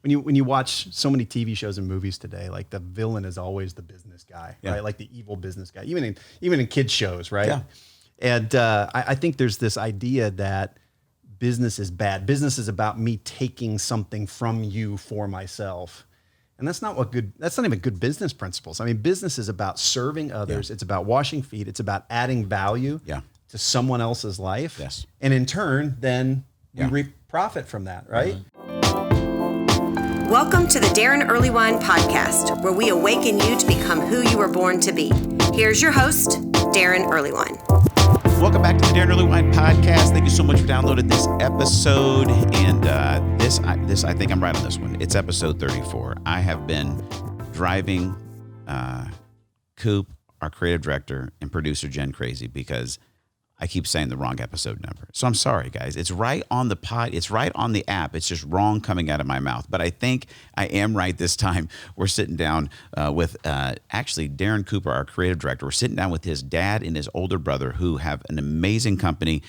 when you watch so many TV shows and movies today, like the villain is always the business guy, right? Like the evil business guy, even in kids shows, right? Yeah. And I think there's this idea that business is bad. Business is about me taking something from you for myself. And that's not even good business principles. I mean, business is about serving others. It's about washing feet. It's about adding value to someone else's life. Yes. And in turn, then we reap profit from that, right? Welcome to the Daron Earlewine podcast, where we awaken you to become who you were born to be. Here's your host, Daron Earlewine. Welcome back to the Daron Earlewine podcast. Thank you so much for downloading this episode. And this I think I'm right on this one. It's episode 34. I have been driving Coop, our creative director and producer, Jen, crazy because I keep saying the wrong episode number. So I'm sorry, guys. It's right on the pod. It's right on the app. It's just wrong coming out of my mouth. But I think I am right this time. We're sitting down with actually Daron Cooper, our creative director. We're sitting down with his dad and his older brother who have an amazing company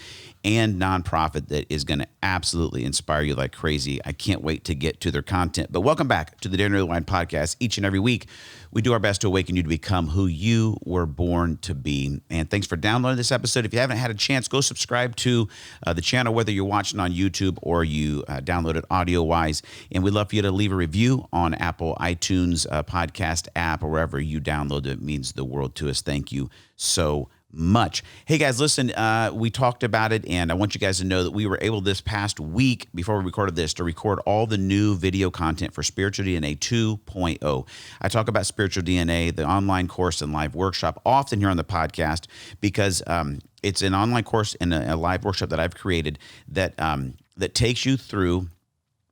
and nonprofit that is going to absolutely inspire you like crazy. I can't wait to get to their content. But welcome back to the Daron Earlewine podcast. Each and every week, we do our best to awaken you to become who you were born to be. And thanks for downloading this episode. If you haven't had a chance, go subscribe to the channel, whether you're watching on YouTube or you download it audio-wise. And we'd love for you to leave a review on Apple iTunes podcast app or wherever you download it. It means the world to us. Thank you so much. Hey guys, listen, we talked about it and I want you guys to know that we were able this past week before we recorded this to record all the new video content for Spiritual DNA 2.0. I talk about Spiritual DNA, the online course and live workshop often here on the podcast because it's an online course and a live workshop that I've created that takes you through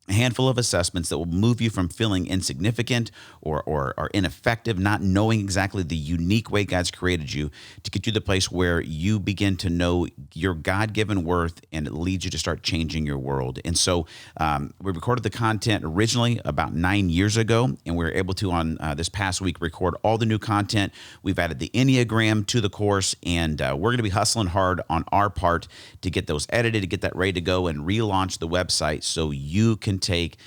a handful of assessments that will move you from feeling insignificant or ineffective, not knowing exactly the unique way God's created you, to get you to the place where you begin to know your God-given worth and it leads you to start changing your world. And so we recorded the content originally about 9 years ago, and we were able to, on this past week, record all the new content. We've added the Enneagram to the course, and we're going to be hustling hard on our part to get those edited, to get that ready to go, and relaunch the website so you can take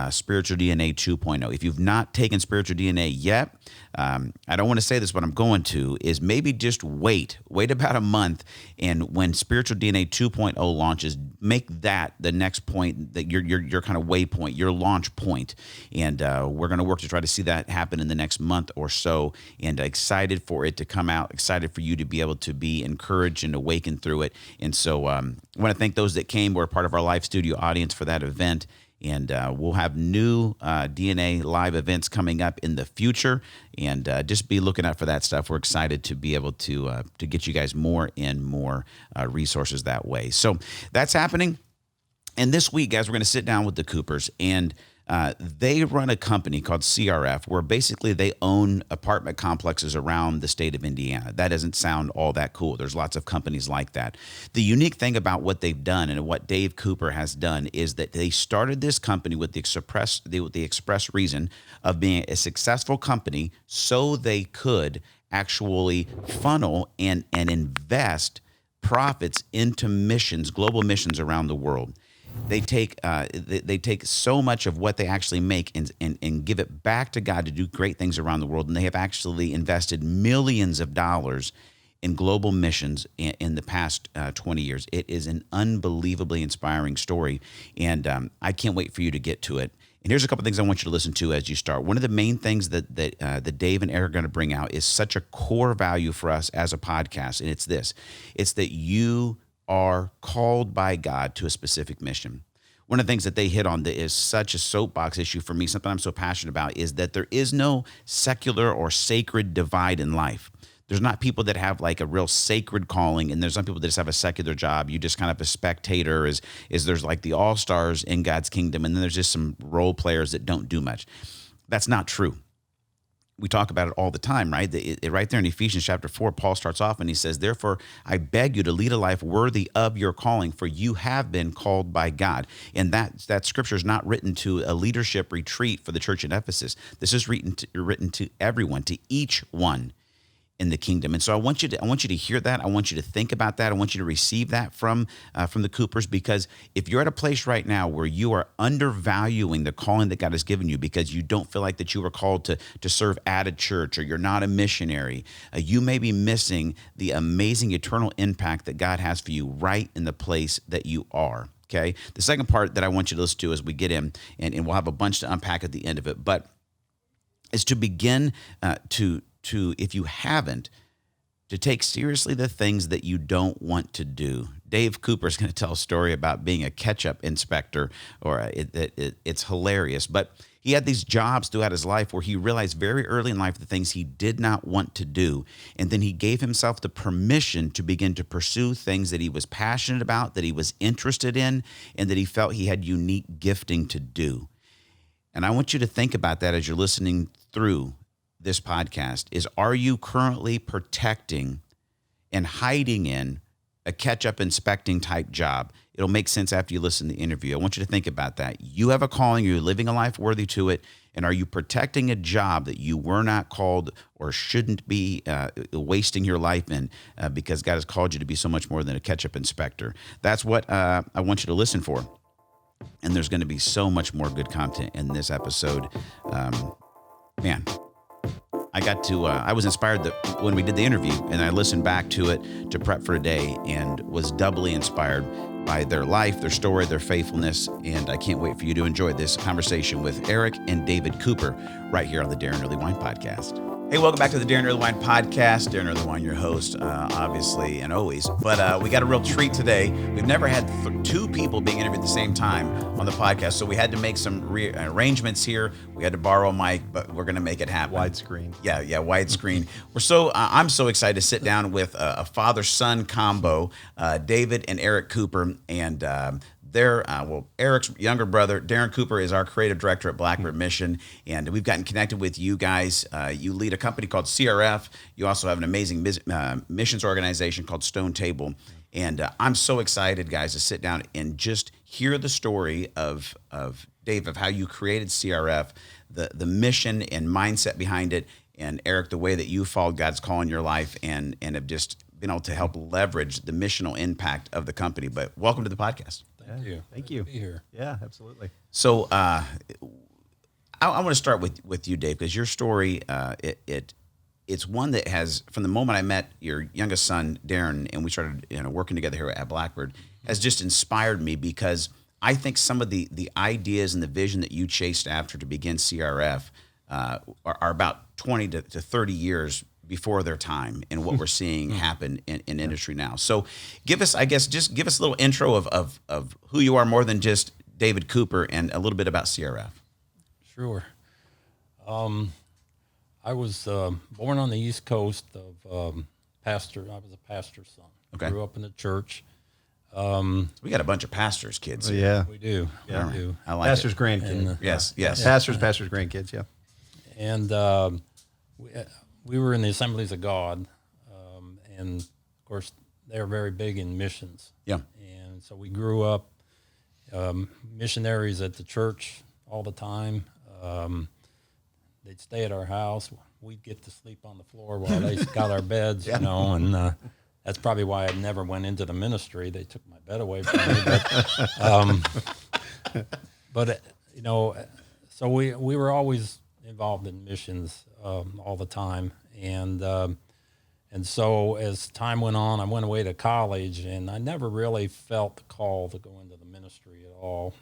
Spiritual DNA 2.0. If you've not taken Spiritual DNA yet, I don't want to say this, but I'm going to, is maybe just wait about a month. And when Spiritual DNA 2.0 launches, make that the next point, that your kind of waypoint, your launch point. And we're going to work to try to see that happen in the next month or so. And excited for it to come out, excited for you to be able to be encouraged and awakened through it. And so I want to thank those that came, were part of our live studio audience for that event. And we'll have new DNA live events coming up in the future, and just be looking out for that stuff. We're excited to be able to get you guys more and more resources that way. So that's happening. And this week, guys, we're going to sit down with the Coopers, and they run a company called CRF, where basically they own apartment complexes around the state of Indiana. That doesn't sound all that cool. There's lots of companies like that. The unique thing about what they've done and what Dave Cooper has done is that they started this company with the express reason of being a successful company so they could actually funnel and invest profits into missions, global missions around the world. They take so much of what they actually make and give it back to God to do great things around the world. And they have actually invested millions of dollars in global missions in the past 20 years. It is an unbelievably inspiring story, and I can't wait for you to get to it. And here's a couple of things I want you to listen to as you start. One of the main things that Dave and Erik are going to bring out is such a core value for us as a podcast, and it's this. It's that you are called by God to a specific mission. One of the things that they hit on that is such a soapbox issue for me, something I'm so passionate about, is that there is no secular or sacred divide in life. There's not people that have like a real sacred calling, and there's some people that just have a secular job. You just kind of a spectator. Is there's like the all-stars in God's kingdom, and then there's just some role players that don't do much. That's not true. We talk about it all the time, right? Right there in Ephesians chapter 4, Paul starts off and he says, "Therefore, I beg you to lead a life worthy of your calling, for you have been called by God." And that scripture is not written to a leadership retreat for the church in Ephesus. This is written to everyone, to each one. in the kingdom. And so I want you to hear that. I want you to think about that. I want you to receive that from the Coopers, because if you're at a place right now where you are undervaluing the calling that God has given you because you don't feel like that you were called to serve at a church, or you're not a missionary, you may be missing the amazing eternal impact that God has for you right in the place that you are. Okay. The second part that I want you to listen to as we get in, and we'll have a bunch to unpack at the end of it, but is to begin to, if you haven't, to take seriously the things that you don't want to do. Dave Cooper is going to tell a story about being a ketchup inspector, or it's hilarious. But he had these jobs throughout his life where he realized very early in life the things he did not want to do. And then he gave himself the permission to begin to pursue things that he was passionate about, that he was interested in, and that he felt he had unique gifting to do. And I want you to think about that as you're listening through this podcast. Are you currently protecting and hiding in a catch-up inspecting type job? It'll make sense after you listen to the interview. I want you to think about that. You have a calling, you're living a life worthy to it, and are you protecting a job that you were not called or shouldn't be wasting your life in because God has called you to be so much more than a catch-up inspector? That's what I want you to listen for. And there's going to be so much more good content in this episode. Man, I was inspired that when we did the interview, and I listened back to it to prep for today, and was doubly inspired by their life, their story, their faithfulness. And I can't wait for you to enjoy this conversation with Erik and David Cooper right here on the Daron Earlewine Podcast. Hey, welcome back to the Daron Earlewine Podcast. Daron Earlewine, your host, obviously, and always. But we got a real treat today. We've never had two people being interviewed at the same time on the podcast, so we had to make some arrangements here. We had to borrow a mic, but we're going to make it happen. Widescreen. Yeah, widescreen. I'm so excited to sit down with a father-son combo, David and Erik Cooper, and Erik's younger brother, Daron Cooper, is our creative director at Blackbird Mission, and we've gotten connected with you guys. You lead a company called CRF. You also have an amazing missions organization called Stone Table, and I'm so excited, guys, to sit down and just hear the story of Dave, of how you created CRF, the mission and mindset behind it, and Erik, the way that you followed God's call in your life and have just been able to help leverage the missional impact of the company. But welcome to the podcast. Thank you. Be here. Yeah, absolutely. So I want to start with you, Dave, because your story, it's one that has, from the moment I met your youngest son, Daron, and we started working together here at Blackbird, has just inspired me, because I think some of the ideas and the vision that you chased after to begin CRF are about 20 to 30 years before their time, and what we're seeing happen in industry now. So give us a little intro of who you are, more than just David Cooper, and a little bit about CRF. Sure. I was born on the East Coast of pastor. I was a pastor's son. Okay. Grew up in the church. We got a bunch of pastors' kids. Yeah. We do. Yeah. We do. I like Pastor's it. grandkids. And, Yes. Pastors' grandkids, yeah. And we were in the Assemblies of God, and of course they were very big in missions. Yeah. And so we grew up missionaries at the church all the time. They'd stay at our house. We'd get to sleep on the floor while they got our beds, and that's probably why I never went into the ministry. They took my bed away from me. But so we were always involved in missions all the time, and so as time went on, I went away to college, and I never really felt the call to go into the ministry at all.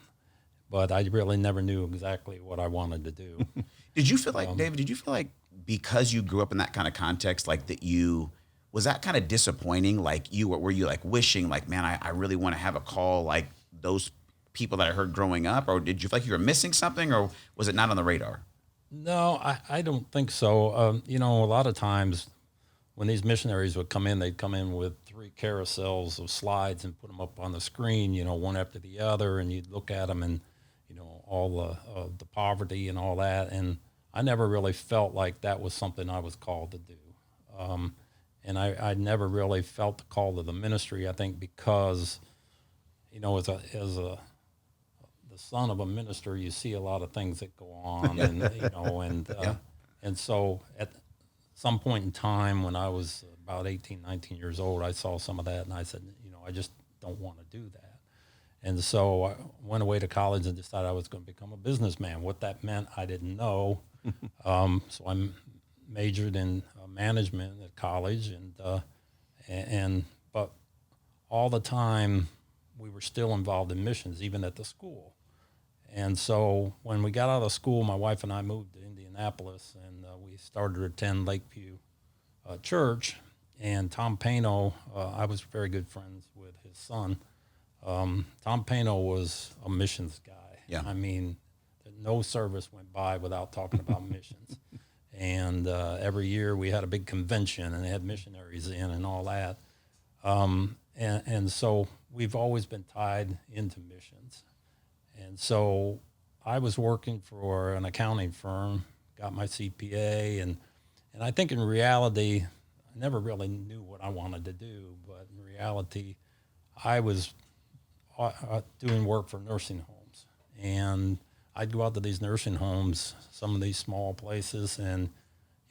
But I really never knew exactly what I wanted to do. Did you feel like, David? Did you feel like, because you grew up in that kind of context, like was that kind of disappointing? Like were you like wishing, like, man, I really want to have a call like those people that I heard growing up, or did you feel like you were missing something, or was it not on the radar? No, I don't think so. A lot of times when these missionaries would come in, they'd come in with 3 carousels of slides and put them up on the screen, one after the other, and you'd look at them and, all the poverty and all that. And I never really felt like that was something I was called to do. And I never really felt the call to the ministry, I think, because, as the son of a minister, you see a lot of things that go on, and and so some point in time when I was about 18, 19 years old, I saw some of that, and I said, I just don't want to do that. And so I went away to college and decided I was going to become a businessman. What that meant, I didn't know. So I majored in management at college, but all the time we were still involved in missions, even at the school. And so when we got out of school, my wife and I moved to Indianapolis, and we started to attend Lakeview Church. And Tom Pano, I was very good friends with his son. Tom Pano was a missions guy. Yeah. I mean, no service went by without talking about missions. And every year we had a big convention, and they had missionaries in and all that. And so we've always been tied into missions. And so I was working for an accounting firm, got my CPA, and I think in reality, I never really knew what I wanted to do, but in reality, I was doing work for nursing homes. And I'd go out to these nursing homes, some of these small places, and,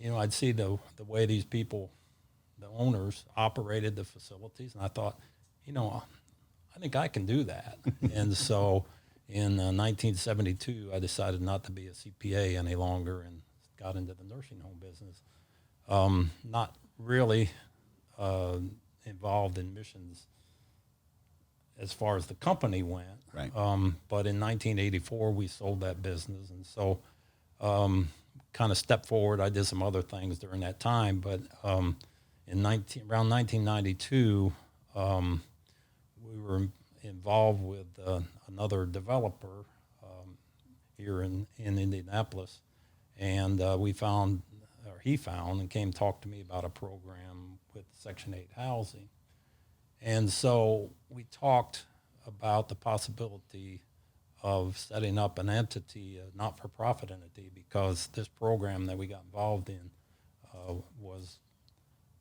I'd see the way these people, the owners, operated the facilities, and I thought, I think I can do that. And so in 1972, I decided not to be a CPA any longer and got into the nursing home business. Not really involved in missions as far as the company went. Right. But in 1984, we sold that business. And so kind of stepped forward. I did some other things during that time. But around 1992, we were involved with another developer here in Indianapolis. And he found and came talk to me about a program with Section 8 housing. And so we talked about the possibility of setting up an entity, a not-for-profit entity, because this program that we got involved in was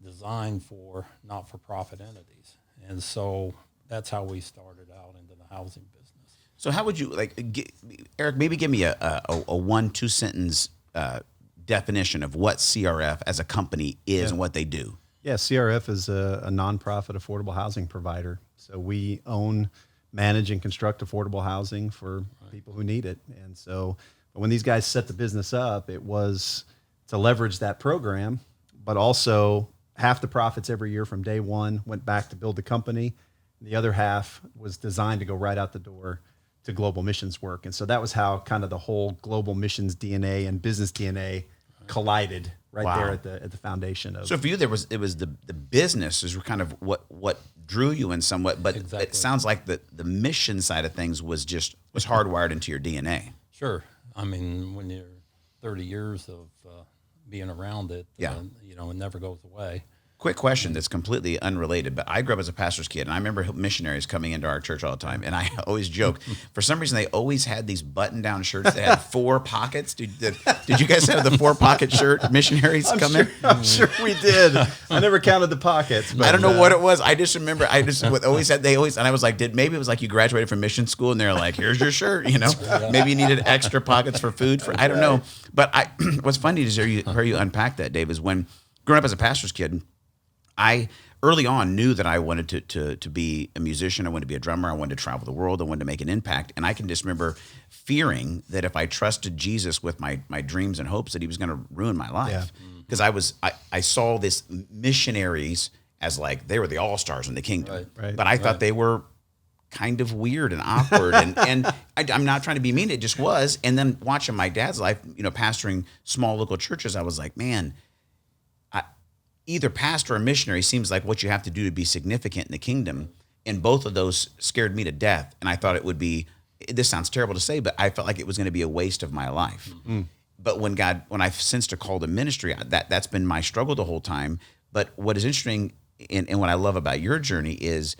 designed for not-for-profit entities. And so that's how we started out into the housing business. So how would you, Erik, maybe give me a 1-2 sentence definition of what CRF as a company is and what they do. Yeah, CRF is a nonprofit affordable housing provider. So we own, manage, and construct affordable housing for people who need it. And so when these guys set the business up, it was to leverage that program, but also half the profits every year from day one went back to build the company. The other half was designed to go right out the door to global missions work. And so that was how kind of the whole global missions DNA and business DNA collided there at the foundation of. So for you, it was the businesses were kind of what drew you in somewhat, but Exactly. It sounds like the mission side of things was hardwired into your DNA. Sure. I mean, when you're 30 years of being around it, Yeah. It never goes away. Quick question that's completely unrelated, but I grew up as a pastor's kid, and I remember missionaries coming into our church all the time, and I always joke, for some reason, they always had these button-down shirts that had 4 pockets. Did you guys have the 4-pocket shirt missionaries come in? I'm sure we did. I never counted the pockets. But, I don't know what it was. I just remember, and I was like, maybe it was like you graduated from mission school, and they're like, here's your shirt, Maybe you needed extra pockets for food. I don't know. But what's funny to hear you unpack that, Dave, is when growing up as a pastor's kid, I early on knew that I wanted to be a musician. I wanted to be a drummer. I wanted to travel the world. I wanted to make an impact. And I can just remember fearing that if I trusted Jesus with my dreams and hopes, that he was going to ruin my life. Because I saw this missionaries as like they were the all-stars in the kingdom. Right. But I thought they were kind of weird and awkward. and I'm not trying to be mean. It just was. And then watching my dad's life, pastoring small local churches, I was like, man, either pastor or missionary seems like what you have to do to be significant in the kingdom. And both of those scared me to death. And I thought it would be, this sounds terrible to say, but I felt like it was going to be a waste of my life. Mm-hmm. But when I've sensed a call to ministry, that's been my struggle the whole time. But what is interesting and what I love about your journey is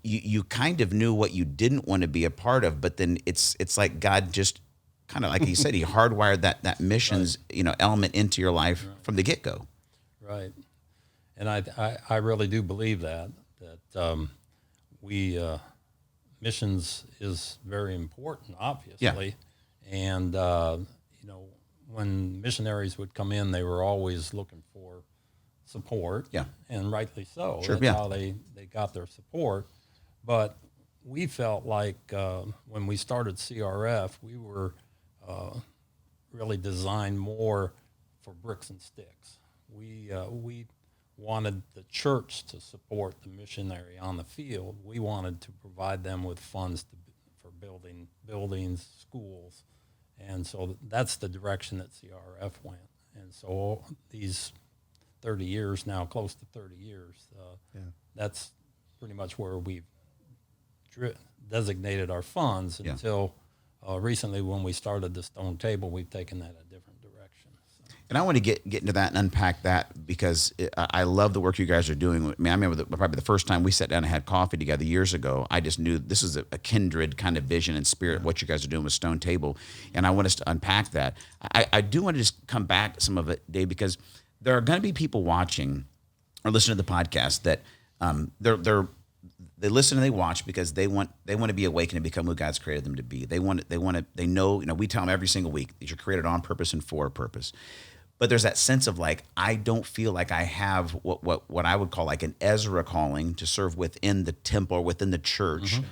you kind of knew what you didn't want to be a part of, but then it's like God just kind of, like he said, he hardwired that missions, element into your life from the get-go. Right. And I really do believe that we missions is very important, obviously. Yeah. And when missionaries would come in, they were always looking for support. Yeah. And rightly so. Sure, That's yeah. how they got their support. But we felt like when we started CRF, we were really designed more for bricks and sticks. We wanted the church to support the missionary on the field. We wanted to provide them with funds for building buildings, schools. And so that's the direction that CRF went. And so these 30 years now, close to 30 years, that's pretty much where we've designated our funds until recently when we started the Stone Table, we've taken that a different direction. So. And I want to get into that and unpack that because I love the work you guys are doing. I mean, I remember probably the first time we sat down and had coffee together years ago, I just knew this is a kindred kind of vision and spirit, what you guys are doing with Stone Table. And I want us to unpack that. I do want to just come back some of it, Dave, because there are going to be people watching or listening to the podcast that they listen and they watch because they want to be awakened and become who God's created them to be. They know, we tell them every single week that you're created on purpose and for a purpose. But there's that sense of like, I don't feel like I have what I would call like an Ezra calling to serve within the temple or within the church. Mm-hmm.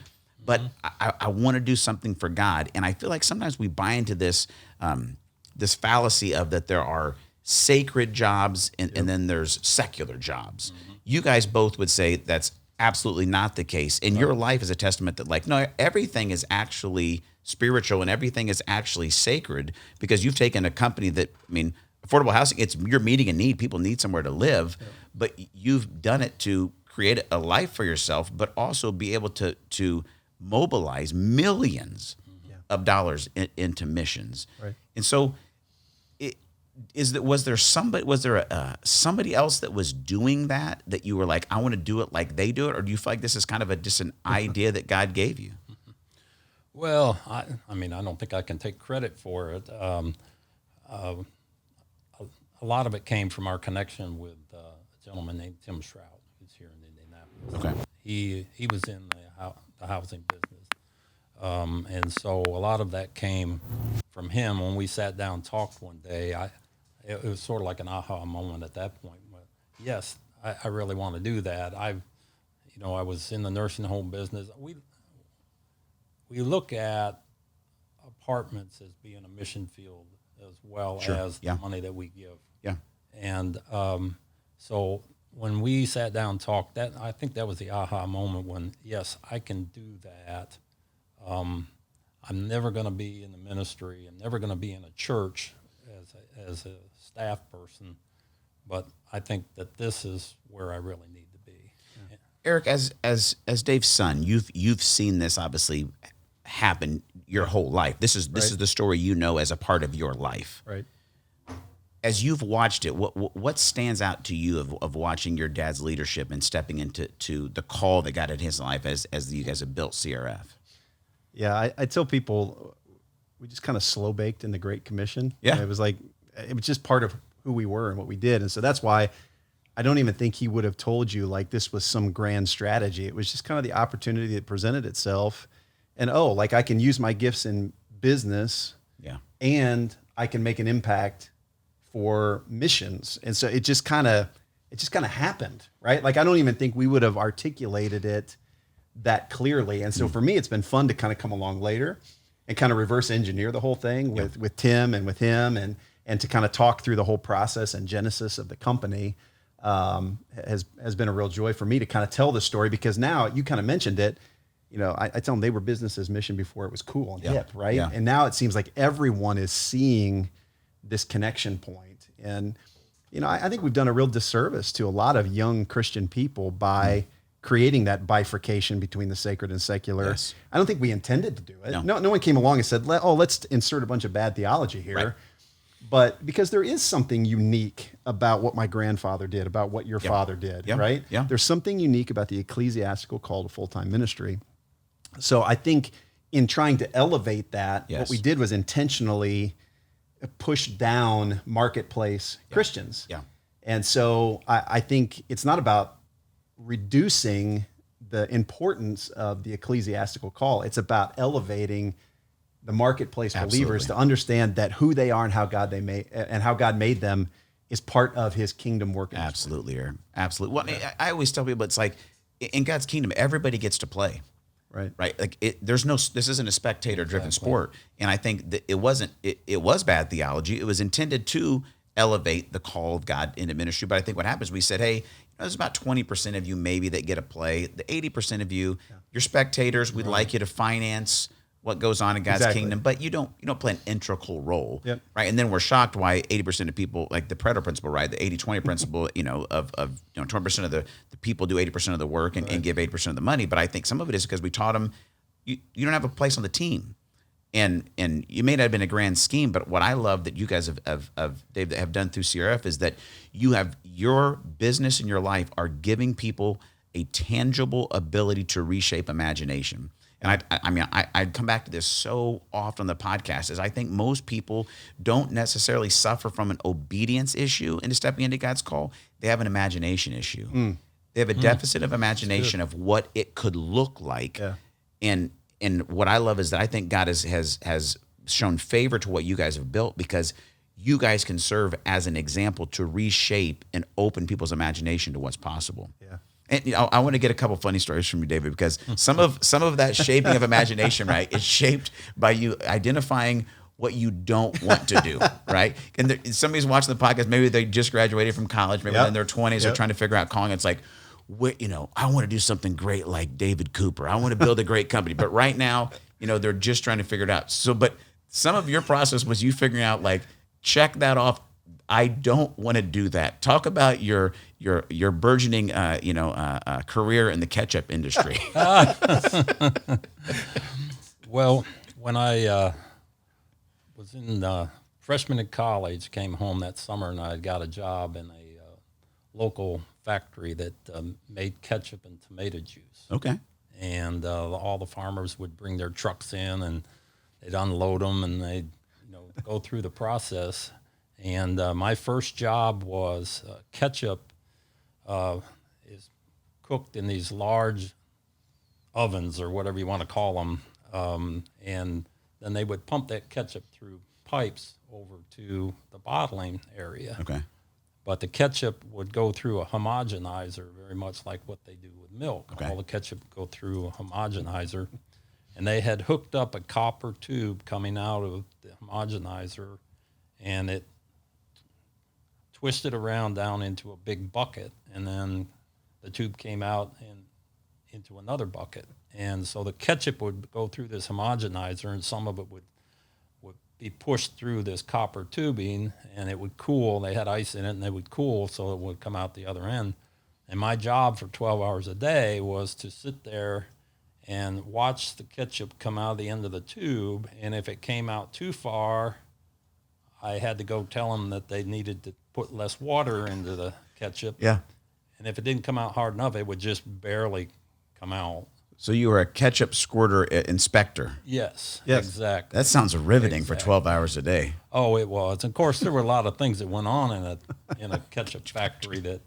But I want to do something for God. And I feel like sometimes we buy into this fallacy of that there are sacred jobs and then there's secular jobs. Mm-hmm. You guys both would say that's absolutely not the case. And your life is a testament that like, no, everything is actually spiritual and everything is actually sacred because you've taken a company that, I mean, affordable housing, you're meeting a need. People need somewhere to live, but you've done it to create a life for yourself, but also be able to mobilize millions of dollars into missions. Right. And so was there somebody else that was doing that you were like, I want to do it like they do it? Or do you feel like this is kind of just an idea that God gave you? Well, I mean, I don't think I can take credit for it. A lot of it came from our connection with a gentleman named Tim Shroud, who's here in Indianapolis. Okay. He was in the housing business. And so a lot of that came from him. When we sat down and talked one day, it was sort of like an aha moment at that point. But yes, I really want to do that. I was in the nursing home business. We look at apartments as being a mission field as well as the money that we give. Yeah. And so when we sat down and talked, I think that was the aha moment when, yes, I can do that. I'm never going to be in the ministry. I'm never going to be in a church as a staff person, but I think that this is where I really need to be. Yeah. Erik, as Dave's son, you've seen this obviously happen your whole life. This is the story you know as a part of your life. Right. As you've watched it, what stands out to you of watching your dad's leadership and stepping into the call that God had in his life as you guys have built CRF? Yeah, I tell people we just kind of slow baked in the Great Commission. Yeah. It was just part of who we were and what we did. And so that's why I don't even think he would have told you like this was some grand strategy. It was just kind of the opportunity that presented itself. And I can use my gifts in business and I can make an impact for missions. And so it just kind of happened, right? Like, I don't even think we would have articulated it that clearly. And so for me, it's been fun to kind of come along later and kind of reverse engineer the whole thing with Tim and with him and to kind of talk through the whole process and genesis of the company has been a real joy for me to kind of tell the story, because now you kind of mentioned it. I tell them they were business as mission before it was cool and hip, right? Yeah. And now it seems like everyone is seeing this connection point. And, I think we've done a real disservice to a lot of young Christian people by creating that bifurcation between the sacred and secular. Yes. I don't think we intended to do it. No one came along and said, let's insert a bunch of bad theology here. Right. But because there is something unique about what my grandfather did, about what your father did, right? Yeah. There's something unique about the ecclesiastical call to full-time ministry. So I think in trying to elevate that, what we did was intentionally push down marketplace Christians. Yeah. And so I think it's not about reducing the importance of the ecclesiastical call. It's about elevating the marketplace believers Absolutely. to understand that who they are and how God made them is part of His kingdom work. In this world. Absolutely, Aaron. Absolutely. Well, I always tell people it's like in God's kingdom, everybody gets to play. Right. Like this isn't a spectator driven sport. And I think that it was bad theology. It was intended to elevate the call of God into ministry. But I think what happens, we said, hey, there's about 20% of you maybe that get a play. The 80% of you, you're spectators. We'd like you to finance what goes on in God's kingdom, but you don't play an integral role, right? And then we're shocked why 80% of people, like the Pareto principle, right? The 80-20 principle, of 20% of the people do 80% of the work and give 80% of the money. But I think some of it is because we taught them you don't have a place on the team, and you may not have been a grand scheme, but what I love that you guys Dave, that have done through CRF is that you have your business and your life are giving people a tangible ability to reshape imagination. And I'd come back to this so often on the podcast is I think most people don't necessarily suffer from an obedience issue into stepping into God's call. They have an imagination issue. They have a deficit of imagination of what it could look like. Yeah. And what I love is that I think God has shown favor to what you guys have built because you guys can serve as an example to reshape and open people's imagination to what's possible. Yeah. And I want to get a couple funny stories from you, David, because some of that shaping of imagination, right, is shaped by you identifying what you don't want to do, right? And somebody's watching the podcast, maybe they just graduated from college, maybe they're in their 20s, they're trying to figure out calling. It's like, I want to do something great like David Cooper. I want to build a great company. But right now, they're just trying to figure it out. So, but some of your process was you figuring out, like, check that off. I don't want to do that. Talk about your burgeoning, career in the ketchup industry. Well, when I was in freshman in college, came home that summer, and I got a job in a local factory that made ketchup and tomato juice. Okay. And all the farmers would bring their trucks in, and they'd unload them, and they'd go through the process. And my first job was ketchup is cooked in these large ovens or whatever you want to call them. And then they would pump that ketchup through pipes over to the bottling area. Okay. But the ketchup would go through a homogenizer, very much like what they do with milk. Okay. All the ketchup would go through a homogenizer. And they had hooked up a copper tube coming out of the homogenizer, and it twisted around down into a big bucket, and then the tube came out and into another bucket. And so the ketchup would go through this homogenizer, and some of it would be pushed through this copper tubing, and it would cool. They had ice in it, and it would cool, so it would come out the other end. And my job for 12 hours a day was to sit there and watch the ketchup come out of the end of the tube, and if it came out too far, I had to go tell them that they needed to put less water into the ketchup. Yeah. And if it didn't come out hard enough, it would just barely come out. So you were a ketchup squirter inspector. Yes, Yes. exactly. That sounds riveting for 12 hours a day. Oh, it was. Of course, there were a lot of things that went on in a ketchup factory that,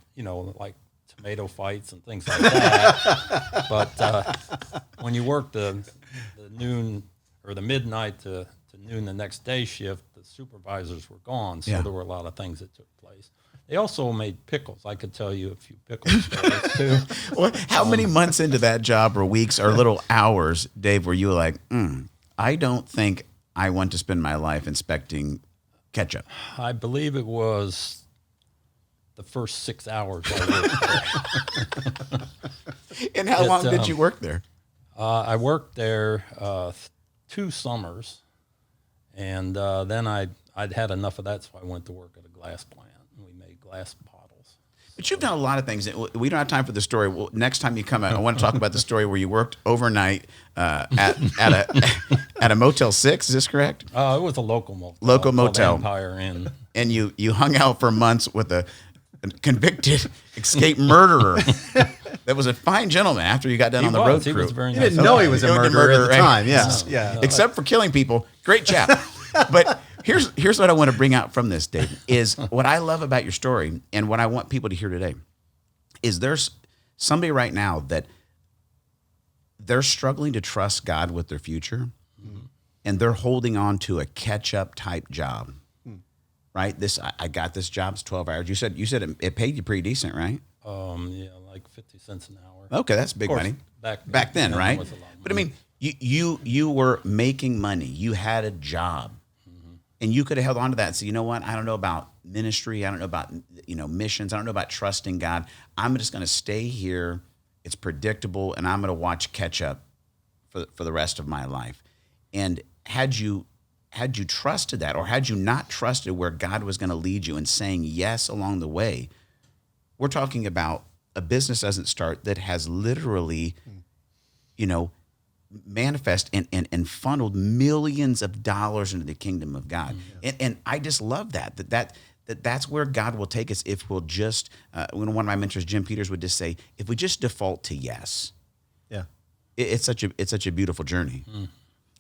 like tomato fights and things like that. But when you worked the noon or the midnight to noon the next day shift, the supervisors were gone, so there were a lot of things that took place. They also made pickles. I could tell you a few pickle stories too. Well, how many months into that job or weeks or little hours, Dave, were you like, I don't think I want to spend my life inspecting ketchup? I believe it was the first 6 hours I worked there. And how long did you work there? I worked there 2 summers, and then I'd had enough of that, so I went to work at a glass plant. We made glass bottles. But you've done a lot of things. We don't have time for the story. Well, next time you come out, I want to talk about the story where you worked overnight at a Motel 6. Is this correct? It was a local motel. Local motel. Empire Inn. And you hung out for months with a convicted escaped murderer. That was a fine gentleman after you got done on the road crew. He was very You nice. didn't know he was a murderer at the right? time. Yes. No. Yeah. Except for killing people. Great chap. But here's what I want to bring out from this, Dave, is what I love about your story and what I want people to hear today is there's somebody right now that they're struggling to trust God with their future. Mm-hmm. and they're holding on to a catch-up type job, right? I got this job. It's 12 hours. You said it paid you pretty decent, right? Yeah, like 50 cents an hour. Okay, that's big money. Back then, right? Was a lot of But I money. mean, you were making money. You had a job, and you could have held on to that and said, you know what? I don't know about ministry. I don't know about missions. I don't know about trusting God. I'm just going to stay here. It's predictable, and I'm going to watch catch up for the rest of my life. And had you trusted that, or had you not trusted where God was going to lead you and saying yes along the way, we're talking about a business doesn't start that has literally, manifest and funneled millions of dollars into the kingdom of God. And I just love that's where God will take us if we'll just, one of my mentors, Jim Peters, would just say, if we just default to yes. Yeah. It's such a beautiful journey.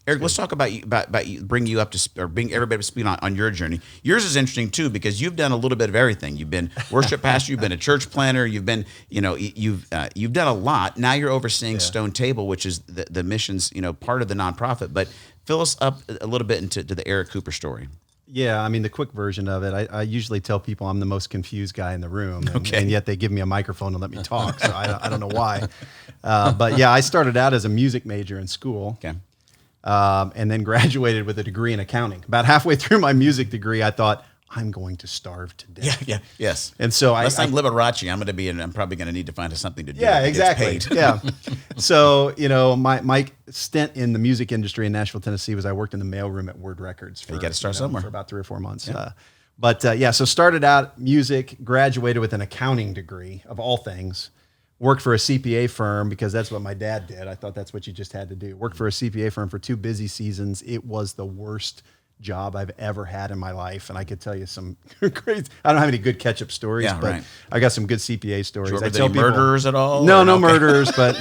Erik, let's talk about you, bring you up to, or bring everybody up to speed on your journey. Yours is interesting too, because you've done a little bit of everything. You've been worship pastor, you've been a church planner, you've been, you've done a lot. Now you're overseeing Stone Table, which is the missions, part of the nonprofit. But fill us up a little bit into the Erik Cooper story. Yeah, I mean, the quick version of it, I usually tell people I'm the most confused guy in the room, and yet they give me a microphone and let me talk, so I don't know why. But yeah, I started out as a music major in school, and then graduated with a degree in accounting. About halfway through my music degree, I thought, I'm going to starve to death. Yes. And so unless I'm Liberace, I'm probably going to need to find something to do. Yeah, exactly. Yeah. So, my stint in the music industry in Nashville, Tennessee was I worked in the mailroom at Word Records for, you got to start somewhere. For about 3 or 4 months. Yeah. So started out music, graduated with an accounting degree of all things, worked for a CPA firm because that's what my dad did. I thought that's what you just had to do. Worked for a CPA firm for 2 busy seasons. It was the worst job I've ever had in my life, and I could tell you some crazy. I don't have any good catch-up stories, but I got some good CPA stories. I tell people, murderers at all? No murderers, but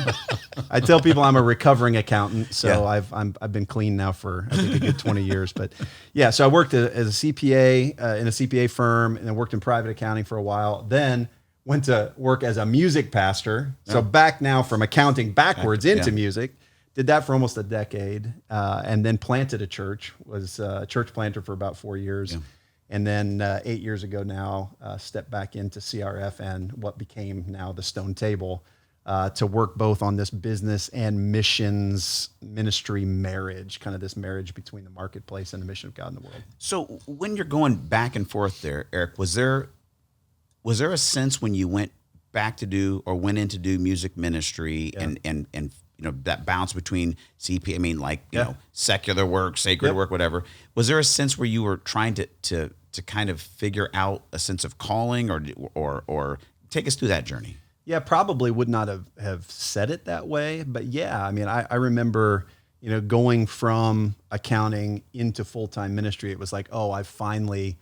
I tell people I'm a recovering accountant, so I've been clean now for I think a good 20 years. But yeah, so I worked as a CPA in a CPA firm, and then worked in private accounting for a while. Then went to work as a music pastor. So back now from accounting backwards into music. Did that for almost a decade, and then planted a church, was a church planter for about 4 years. Yeah. And then 8 years ago now, stepped back into CRF and what became now the Stone Table to work both on this business and missions ministry marriage, kind of this marriage between the marketplace and the mission of God in the world. So when you're going back and forth there, Erik, was there a sense when you went back to do or went in to do music ministry and that bounce between CP, secular work, sacred work, whatever. Was there a sense where you were trying to kind of figure out a sense of calling or take us through that journey? Yeah, probably would not have said it that way. But yeah, I mean, I remember, going from accounting into full-time ministry. It was like, oh, I've finally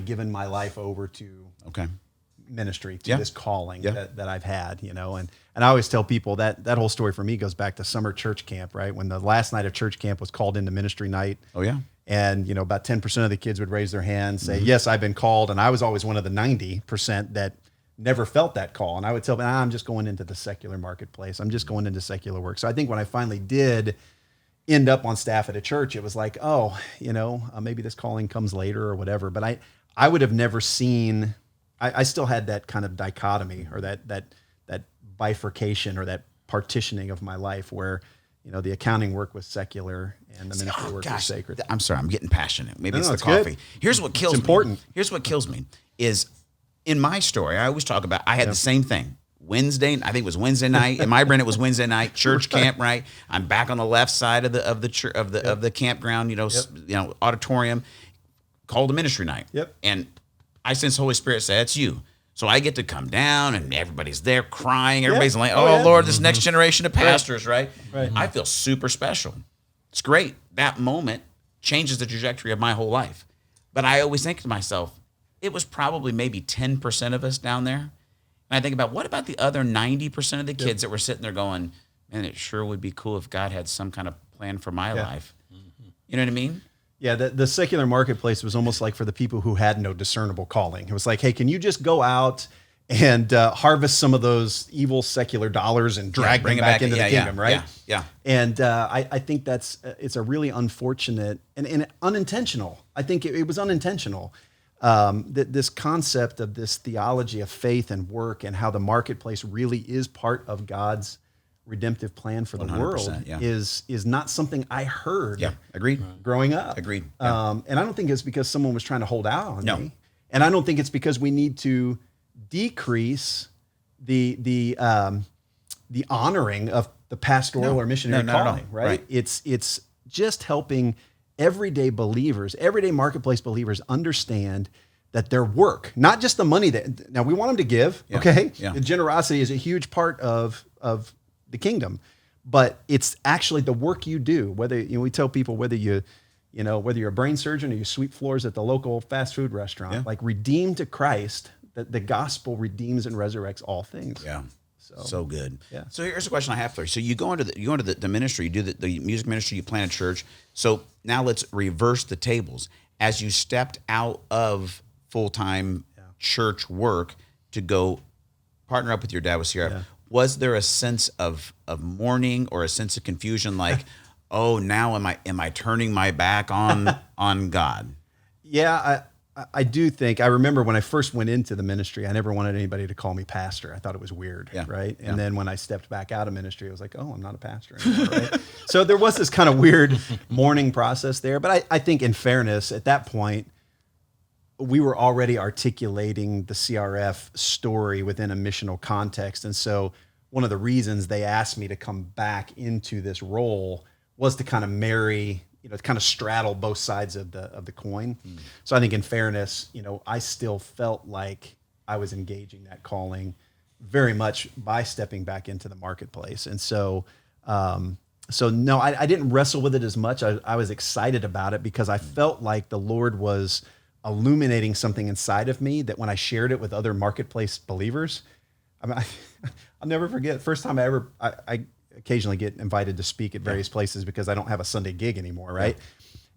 given my life over to ministry, to this calling that I've had, and I always tell people that whole story for me goes back to summer church camp, right? When the last night of church camp was called into ministry night. Oh yeah. And, about 10% of the kids would raise their hands, say, yes, I've been called. And I was always one of the 90% that never felt that call. And I would tell them, I'm just going into the secular marketplace. I'm just going into secular work. So I think when I finally did end up on staff at a church, it was like, maybe this calling comes later or whatever. But I would have never seen, I still had that kind of dichotomy or that bifurcation or that partitioning of my life where, the accounting work was secular and the ministry work was sacred. I'm sorry, I'm getting passionate. Maybe it's the coffee. Good. Here's what kills me. It's important. Here's what kills me is in my story, I always talk about, I had the same thing. I think it was Wednesday night. In my brain, it was Wednesday night, church camp, right? I'm back on the left side of the campground, auditorium, called a ministry night. Yep. And I sense the Holy Spirit say, that's you. So I get to come down and everybody's there crying. Everybody's like, Lord, this next generation of pastors, right? I feel super special. It's great. That moment changes the trajectory of my whole life. But I always think to myself, it was probably maybe 10% of us down there. And I think about, what about the other 90% of the kids that were sitting there going, man, it sure would be cool if God had some kind of plan for my life. You know what I mean? Yeah, the secular marketplace was almost like for the people who had no discernible calling. It was like, hey, can you just go out and harvest some of those evil secular dollars and drag them back into the kingdom, right? Yeah. And I think it's a really unfortunate and unintentional. I think it was unintentional. That this concept of this theology of faith and work and how the marketplace really is part of God's redemptive plan for the world is not something I heard. Yeah, agreed. Growing up. Agreed. Yeah. And I don't think it's because someone was trying to hold out on me. And I don't think it's because we need to decrease the honoring of the pastoral or missionary calling, right? It's just helping everyday believers, everyday marketplace believers understand that their work, not just the money that, now we want them to give, okay? Yeah. The generosity is a huge part of the kingdom, but it's actually the work you do. Whether, we tell people whether you're a brain surgeon or you sweep floors at the local fast food restaurant, like redeemed to Christ, that the gospel redeems and resurrects all things. Yeah. So good. Yeah. So here's a question I have for you. So you go into the ministry, you do the music ministry, you plant a church. So now let's reverse the tables. As you stepped out of full-time church work to go partner up with your dad with Sierra, was there a sense of mourning or a sense of confusion, like, oh, now am I turning my back on God? Yeah, I do think, I remember when I first went into the ministry, I never wanted anybody to call me pastor. I thought it was weird, right? And then when I stepped back out of ministry, I was like, oh, I'm not a pastor anymore, right? So there was this kind of weird mourning process there. But I think in fairness, at that point, we were already articulating the CRF story within a missional context. And so one of the reasons they asked me to come back into this role was to kind of marry, to kind of straddle both sides of the coin. So I think in fairness, I still felt like I was engaging that calling very much by stepping back into the marketplace. And so, no, I didn't wrestle with it as much. I was excited about it because I felt like the Lord was illuminating something inside of me that when I shared it with other marketplace believers, I'll never forget. First time I occasionally get invited to speak at various places because I don't have a Sunday gig anymore, right?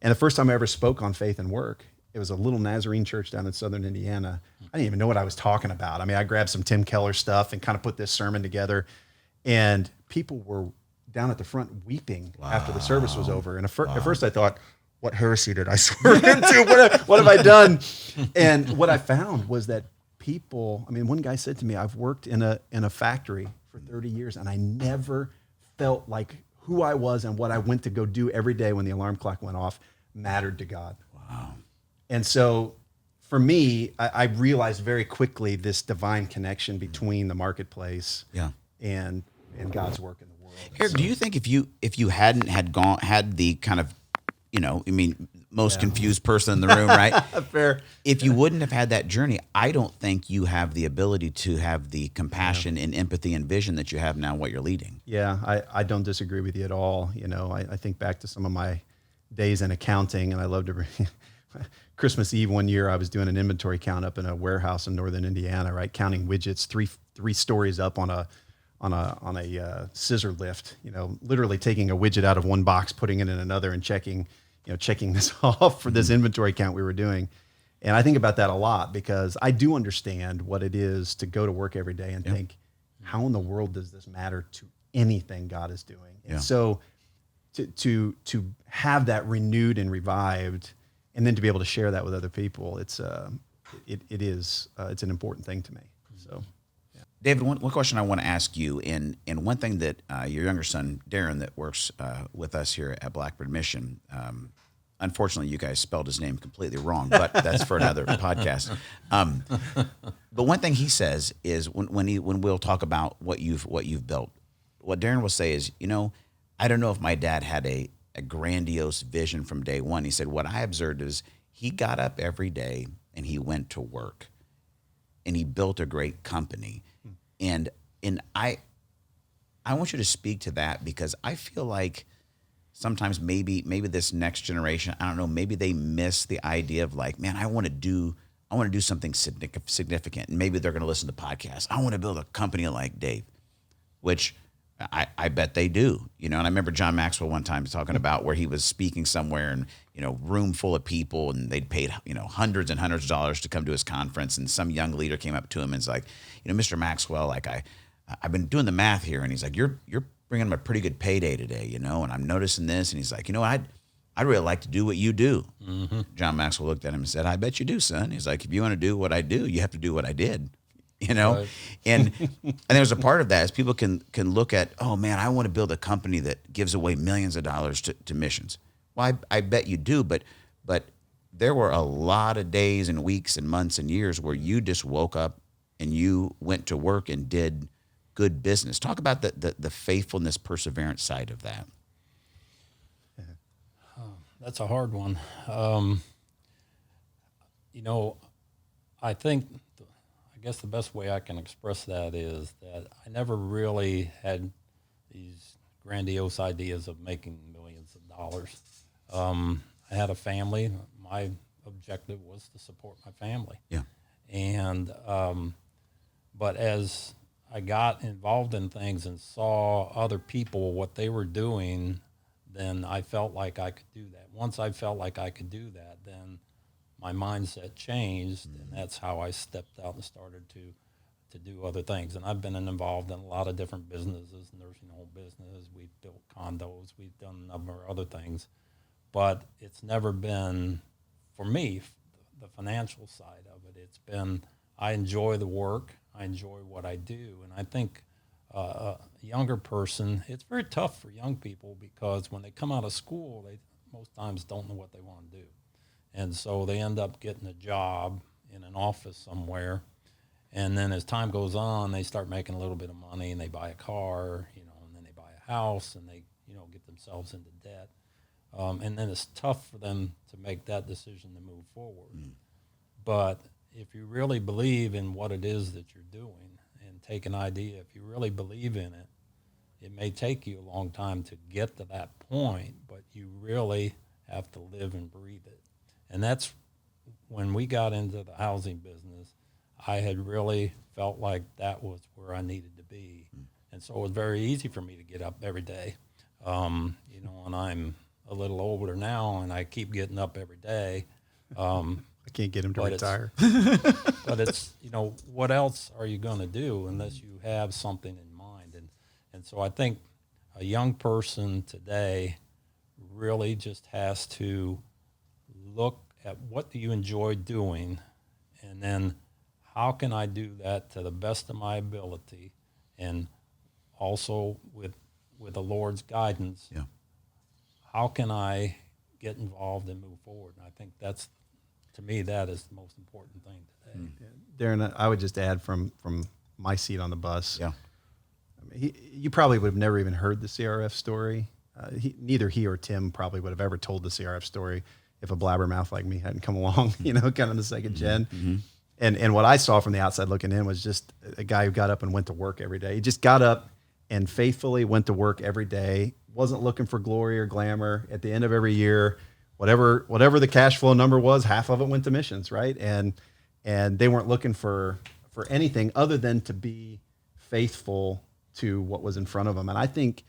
And the first time I ever spoke on faith and work, it was a little Nazarene church down in southern Indiana. I didn't even know what I was talking about. I grabbed some Tim Keller stuff and kind of put this sermon together, and people were down at the front weeping after the service was over. And at first I thought, what heresy did I swerve into? What have I done? And what I found was that people, one guy said to me, I've worked in a factory for 30 years and I never felt like who I was and what I went to go do every day when the alarm clock went off mattered to God. Wow. And so for me, I realized very quickly this divine connection between the marketplace and God's work in the world. Erik, do you think if you hadn't had the kind of, most confused person in the room, right? Fair. If you wouldn't have had that journey, I don't think you have the ability to have the compassion and empathy and vision that you have now what you're leading. Yeah, I don't disagree with you at all. I think back to some of my days in accounting, and I love to Christmas Eve one year, I was doing an inventory count up in a warehouse in northern Indiana, right? Counting widgets three stories up on a scissor lift, literally taking a widget out of one box, putting it in another and checking this off for this inventory count we were doing. And I think about that a lot because I do understand what it is to go to work every day and think, how in the world does this matter to anything God is doing? And so to have that renewed and revived and then to be able to share that with other people, it's an important thing to me. So. David, one question I want to ask you, and one thing that your younger son, Daron, that works with us here at Blackbird Mission, unfortunately, you guys spelled his name completely wrong, but that's for another podcast. But one thing he says is when we'll talk about what you've built, what Daron will say is, I don't know if my dad had a grandiose vision from day one. He said, what I observed is he got up every day and he went to work and he built a great company. And I want you to speak to that because I feel like sometimes maybe this next generation, I don't know, maybe they miss the idea of like, man, I want to do something significant. And maybe they're going to listen to podcasts. I want to build a company like Dave, which I bet they do, and I remember John Maxwell one time talking about where he was speaking somewhere and, room full of people, and they'd paid, hundreds and hundreds of dollars to come to his conference. And some young leader came up to him and was like, Mr. Maxwell, like I've been doing the math here. And he's like, you're bringing him a pretty good payday today, and I'm noticing this. And he's like, I'd really like to do what you do. Mm-hmm. John Maxwell looked at him and said, I bet you do, son. He's like, if you want to do what I do, you have to do what I did. Right. And there's a part of that is people can look at, oh man, I want to build a company that gives away millions of dollars to missions. Well, I bet you do, but there were a lot of days and weeks and months and years where you just woke up and you went to work and did good business. Talk about the faithfulness, perseverance side of that. That's a hard one. I guess the best way I can express that is that I never really had these grandiose ideas of making millions of dollars. I had a family. My objective was to support my family. Yeah. And, but as I got involved in things and saw other people, what they were doing, then I felt like I could do that. Once I felt like I could do that, then my mindset changed, and that's how I stepped out and started to do other things. And I've been involved in a lot of different businesses, nursing home business. We've built condos. We've done a number of other things. But it's never been, for me, the financial side of it. It's been, I enjoy the work. I enjoy what I do. And I think a younger person, it's very tough for young people because when they come out of school, they most times don't know what they want to do. And so they end up getting a job in an office somewhere. And then as time goes on, they start making a little bit of money and they buy a car, and then they buy a house and they, get themselves into debt. And then it's tough for them to make that decision to move forward. Mm. But if you really believe in what it is that you're doing and take an idea, if you really believe in it, it may take you a long time to get to that point, but you really have to live and breathe it. And that's when we got into the housing business, I had really felt like that was where I needed to be. Mm. And so it was very easy for me to get up every day. And I'm a little older now and I keep getting up every day. I can't get him to retire. But it's, what else are you going to do unless you have something in mind? And so I think a young person today really just has to look at what do you enjoy doing, and then how can I do that to the best of my ability, and also with the Lord's guidance, yeah. How can I get involved and move forward? And I think that's, to me, that is the most important thing today. Mm. Darren, I would just add from my seat on the bus. Yeah. I mean, you probably would have never even heard the CRF story. Neither he or Tim probably would have ever told the CRF story if a blabbermouth like me hadn't come along, kind of the second gen. Mm-hmm. And what I saw from the outside looking in was just a guy who got up and went to work every day. He just got up and faithfully went to work every day, wasn't looking for glory or glamour. At the end of every year, whatever the cash flow number was, half of it went to missions, right? And they weren't looking for anything other than to be faithful to what was in front of them. And I think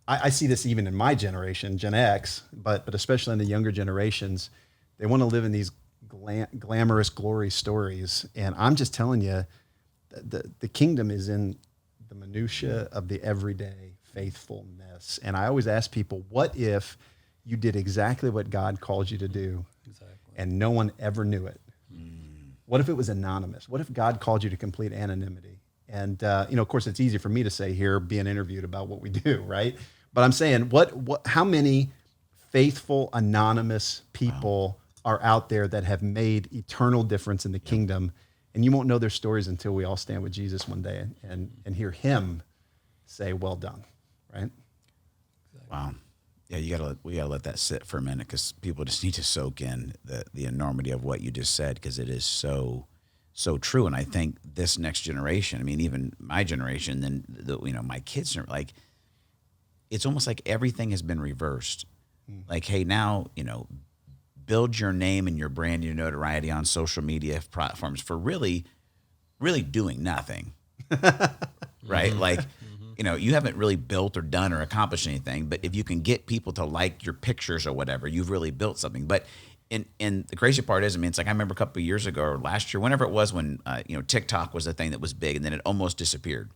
I see this even in my generation, Gen X, but especially in the younger generations. They want to live in these glamorous glory stories. And I'm just telling you, the kingdom is in the minutia of the everyday faithfulness. And I always ask people, what if you did exactly what God called you to do, and no one ever knew it? Mm. What if it was anonymous? What if God called you to complete anonymity? And, of course, it's easy for me to say here, being interviewed about what we do, right? But I'm saying, how many faithful, anonymous people are out there that have made eternal difference in the kingdom? And you won't know their stories until we all stand with Jesus one day and hear him say, well done, right? Wow. Yeah, we gotta let that sit for a minute, because people just need to soak in the enormity of what you just said, because it is so true. And I think this next generation, I mean, even my generation, then my kids are like, it's almost like everything has been reversed. Mm. Like, hey, now, build your name and your brand, your notoriety on social media platforms for really, really doing nothing. Right? Mm-hmm. Like, you haven't really built or done or accomplished anything, but if you can get people to like your pictures or whatever, you've really built something. But and the crazy part is, I mean, it's like I remember a couple of years ago or last year, whenever it was, when TikTok was the thing that was big, and then it almost disappeared.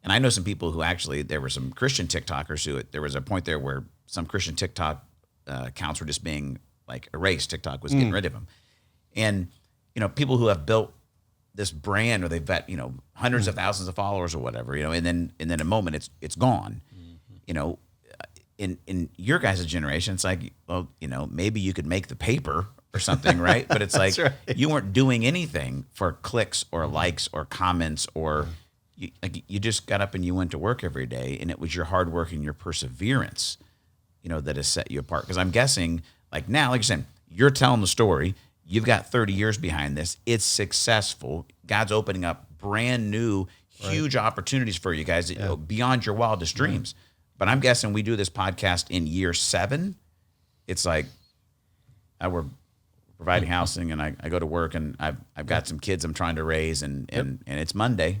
And I know some people who actually, there were some Christian TikTokers who, there was a point there where some Christian TikTok accounts were just being like erased. TikTok was getting rid of them. And, people who have built this brand, or they've got, hundreds of thousands of followers or whatever, and then in a moment it's gone. In your guys' generation, it's like, well, maybe you could make the paper or something, right? But it's like, right. You weren't doing anything for clicks or likes or comments, or you just got up and you went to work every day, and it was your hard work and your perseverance, that has set you apart. Because I'm guessing, like now, like you're saying, you're telling the story. You've got 30 years behind this. It's successful. God's opening up brand new, huge opportunities for you guys beyond your wildest dreams. But I'm guessing we do this podcast in year 7. It's like we're providing housing, and I go to work, and I've got some kids I'm trying to raise, and it's Monday.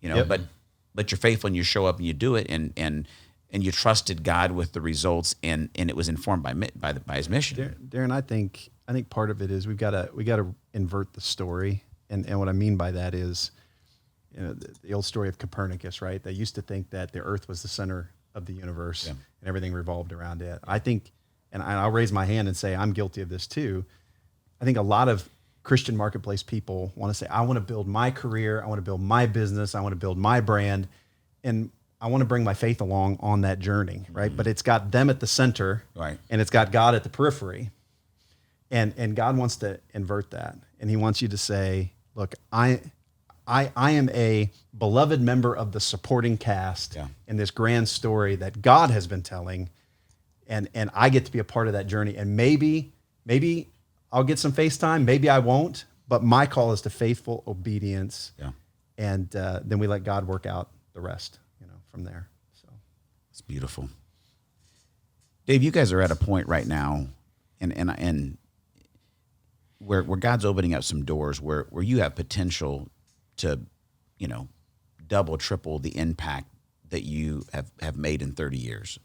But you're faithful, and you show up and you do it, and you trusted God with the results, and it was informed by His mission. Daron, I think part of it is we got to invert the story, and what I mean by that is, the old story of Copernicus, right? They used to think that the Earth was the center of the universe, and everything revolved around it. I think, and I'll raise my hand and say I'm guilty of this too. I think a lot of Christian marketplace people want to say, I want to build my career, I want to build my business, I want to build my brand, and I want to bring my faith along on that journey, right? Mm-hmm. But it's got them at the center, right, and it's got God at the periphery. And God wants to invert that. And He wants you to say, look, I am a beloved member of the supporting cast in this grand story that God has been telling, and I get to be a part of that journey. And maybe I'll get some FaceTime, maybe I won't, but my call is to faithful obedience. Yeah. And then we let God work out the rest, from there. So it's beautiful. Dave, you guys are at a point right now, and where God's opening up some doors where you have potential to, double, triple the impact that you have made in 30 years.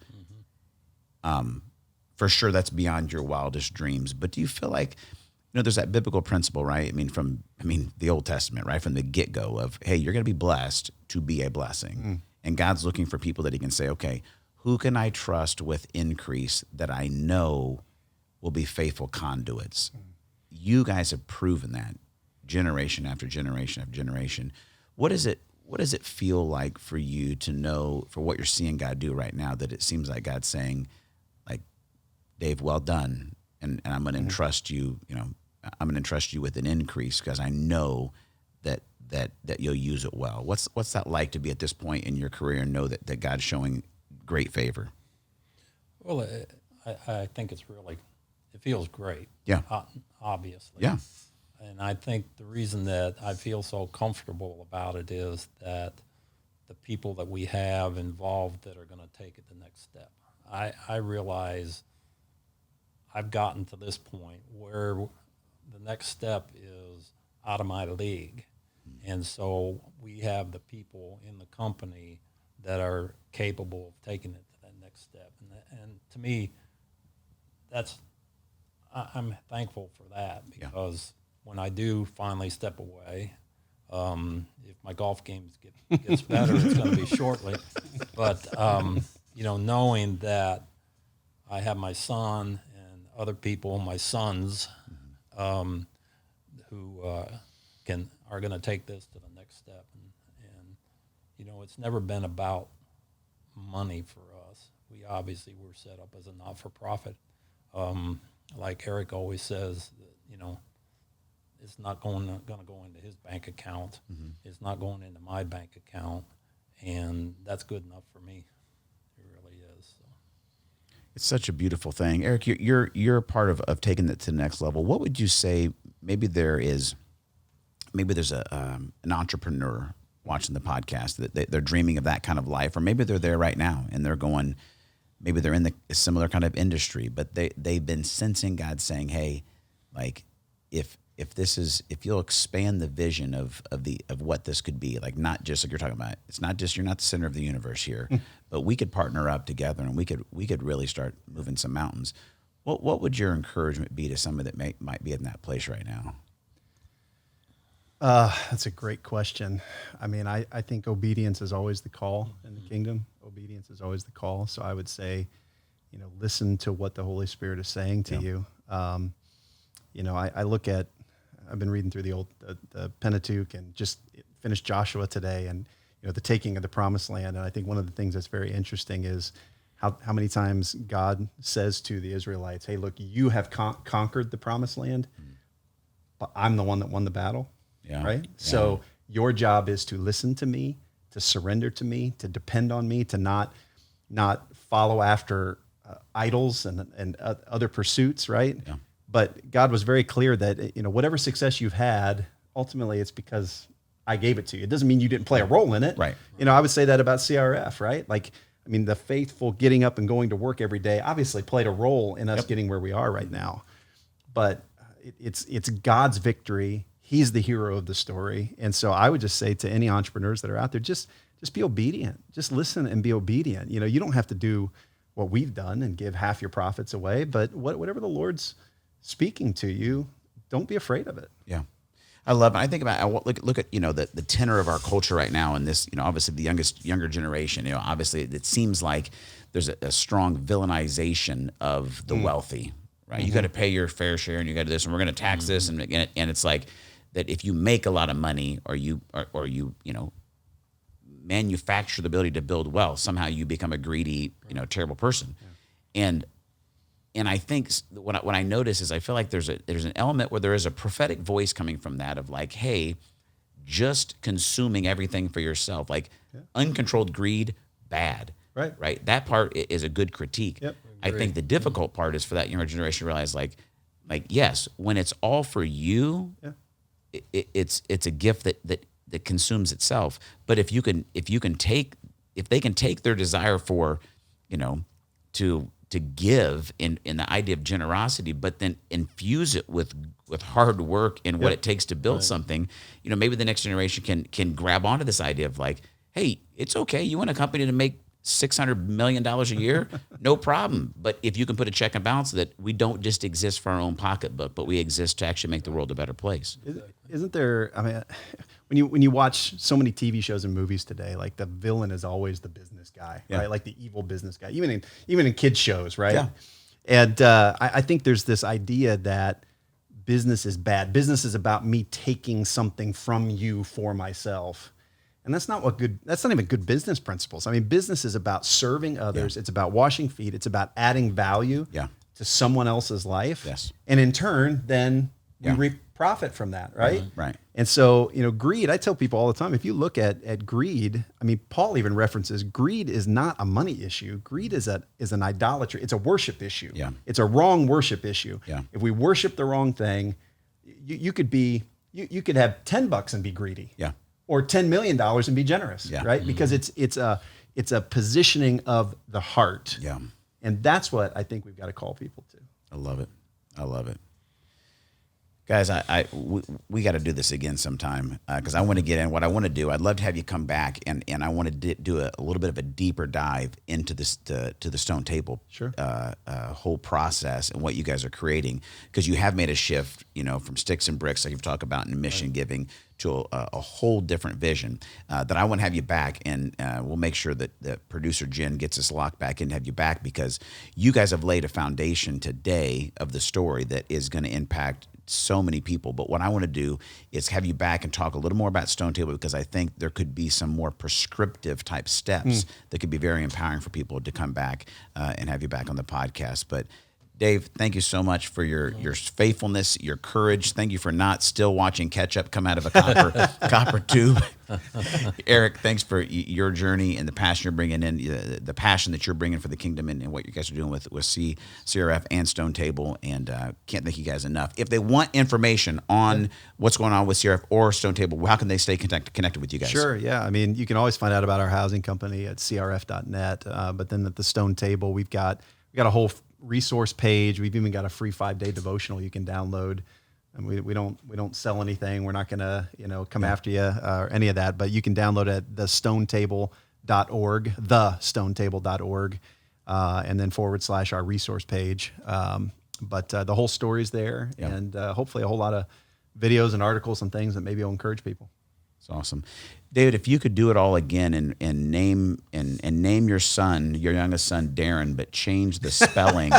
Mm-hmm. For sure, that's beyond your wildest dreams. But do you feel like, there's that biblical principle, right? From the Old Testament, right? From the get-go of, hey, you're going to be blessed to be a blessing. Mm. And God's looking for people that He can say, okay, who can I trust with increase that I know will be faithful conduits? Mm. You guys have proven that generation after generation after generation. What does it feel like for you to know, for what you're seeing God do right now, that it seems like God's saying, like, Dave, well done, and I'm going to entrust you, I'm going to entrust you with an increase because I know that you'll use it well. What's that like to be at this point in your career and know that God's showing great favor? Well, I think it feels great. Yeah. Obviously. Yeah. And I think the reason that I feel so comfortable about it is that the people that we have involved that are going to take it the next step. I realize I've gotten to this point where the next step is out of my league. And so we have the people in the company that are capable of taking it to that next step. And to me, I'm thankful for that, because when I do finally step away, if my golf game gets better, it's going to be shortly. But, knowing that I have my son and other people, my sons, who are going to take this to the next step. And it's never been about money for us. We obviously were set up as a not-for-profit. Like Erik always says, it's not going to go into his bank account. Mm-hmm. It's not going into my bank account, and that's good enough for me. It really is. So. It's such a beautiful thing, Erik. You're a part of taking it to the next level. What would you say? Maybe there's an entrepreneur watching the podcast that they're dreaming of that kind of life, or maybe they're there right now and they're going. Maybe they're in a similar kind of industry, but they've been sensing God saying, "Hey, like if if you'll expand the vision of what this could be, like not just like you're talking about, it's not just, you're not the center of the universe here, but we could partner up together and we could really start moving some mountains. What would your encouragement be to somebody that might be in that place right now? That's a great question. I mean, I think obedience is always the call in the kingdom. Obedience is always the call. So I would say, listen to what the Holy Spirit is saying to you. I look at, I've been reading through the Pentateuch and just finished Joshua today, and the taking of the promised land. And I think one of the things that's very interesting is how many times God says to the Israelites, "Hey, look, you have conquered the promised land, but I'm the one that won the battle." Yeah. Right. Yeah. So your job is to listen to me, to surrender to me, to depend on me, to not follow after idols and other pursuits. Right. Yeah. But God was very clear that, whatever success you've had, ultimately it's because I gave it to you. It doesn't mean you didn't play a role in it. Right. I would say that about CRF, right? Like, I mean, the faithful getting up and going to work every day obviously played a role in us getting where we are right now. But it's God's victory. He's the hero of the story. And so I would just say to any entrepreneurs that are out there, just be obedient. Just listen and be obedient. You don't have to do what we've done and give half your profits away, but whatever the Lord's speaking to you, don't be afraid of it. Yeah. I love it. I think about, look at, the tenor of our culture right now, and this, obviously the younger generation, obviously it seems like there's a strong villainization of the wealthy, right? You got to pay your fair share, and you got to do this, and we're going to tax this. And it's like that if you make a lot of money or you manufacture the ability to build wealth, somehow you become a greedy, terrible person. Yeah. And I think what I notice is I feel like there's an element where there is a prophetic voice coming from that of like, hey, just consuming everything for yourself, like uncontrolled greed, bad. Right. That part is a good critique. Yep. I think the difficult part is for that younger generation to realize like yes, when it's all for you, it's a gift that consumes itself. But if they can take their desire for, to give in the idea of generosity, but then infuse it with hard work and what it takes to build something, maybe the next generation can grab onto this idea of like, hey, it's okay. You want a company to make $600 million a year? No problem. But if you can put a check and balance that we don't just exist for our own pocketbook, but we exist to actually make the world a better place. Isn't there, I mean, when you watch so many TV shows and movies today, like the villain is always the business guy, right? Like the evil business guy, even in kids shows, right? Yeah. And I think there's this idea that business is bad. Business is about me taking something from you for myself. And that's not even good business principles. I mean, business is about serving others. Yeah. It's about washing feet. It's about adding value to someone else's life. Yes. And in turn, then we reap profit from that, right? Right. And so, greed, I tell people all the time, if you look at greed, I mean, Paul even references greed is not a money issue. Greed is an idolatry. It's a worship issue. Yeah. It's a wrong worship issue. Yeah. If we worship the wrong thing, you could have $10 and be greedy. Yeah. Or $10 million and be generous, right? Mm-hmm. Because it's a positioning of the heart. Yeah. And that's what I think we've got to call people to. I love it. Guys, we got to do this again sometime because I want to get in. What I want to do, I'd love to have you come back and I want to do a little bit of a deeper dive into this to the Stone Table whole process and what you guys are creating, because you have made a shift, from sticks and bricks like you've talked about in mission giving to a whole different vision. That I want to have you back, and we'll make sure that producer Jen gets us locked back in to have you back, because you guys have laid a foundation today of the story that is going to impact so many people. But what I want to do is have you back and talk a little more about Stone Table, because I think there could be some more prescriptive type steps that could be very empowering for people to come back and have you back on the podcast. But Dave, thank you so much for your faithfulness, your courage. Thank you for not still watching ketchup come out of a copper tube. Erik, thanks for your journey and the passion you're bringing in, the passion that you're bringing for the kingdom and what you guys are doing with CRF and Stone Table. And can't thank you guys enough. If they want information on what's going on with CRF or Stone Table, how can they stay connected with you guys? Sure, yeah. I mean, you can always find out about our housing company at crf.net. But then at the Stone Table, we've got a whole resource page. We've even got a free 5-day devotional you can download And we don't sell anything. We're not going to, come after you or any of that, but you can download it at thestonetable.org, thestonetable.org, and then / our resource page. But the whole story's there, and hopefully a whole lot of videos and articles and things that maybe will encourage people. It's awesome. David, if you could do it all again and name your son, your youngest son, Daron, but change the spelling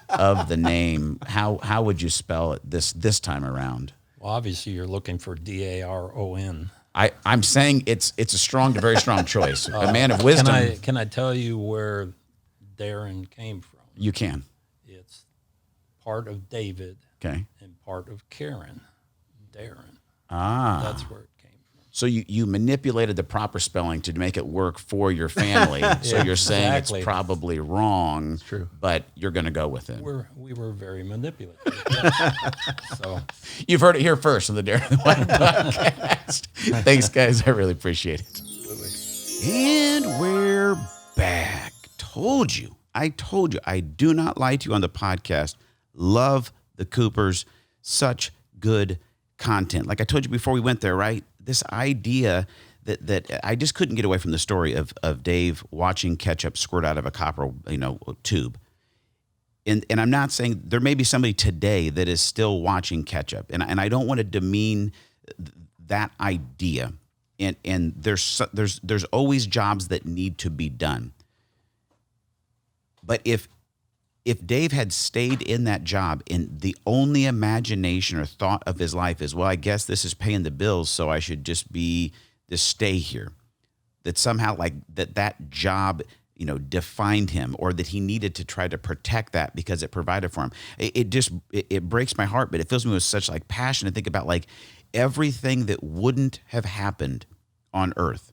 of the name, how would you spell it this time around? Well, obviously you're looking for Daron. I'm saying it's a very strong choice. A man of wisdom. Can I tell you where Daron came from? You can. It's part of David, okay, and part of Karen. Daron. That's where it came from. So you manipulated the proper spelling to make it work for your family. So you're saying exactly. It's probably wrong. It's true. But you're going to go with it. We were very manipulative. So you've heard it here first on the Daron Earlewine podcast. Thanks, guys. I really appreciate it. And we're back. I told you. I do not lie to you on the podcast. Love the Coopers. Such good content. Like I told you before we went there, right? This idea that I just couldn't get away from the story of Dave watching ketchup squirt out of a copper, tube. And I'm not saying there may be somebody today that is still watching ketchup, and I don't want to demean that idea. And there's always jobs that need to be done. But if Dave had stayed in that job and the only imagination or thought of his life is, well, I guess this is paying the bills, so I should just stay here, that somehow like that job, defined him, or that he needed to try to protect that because it provided for him. It breaks my heart, but it fills me with such like passion to think about like everything that wouldn't have happened on earth.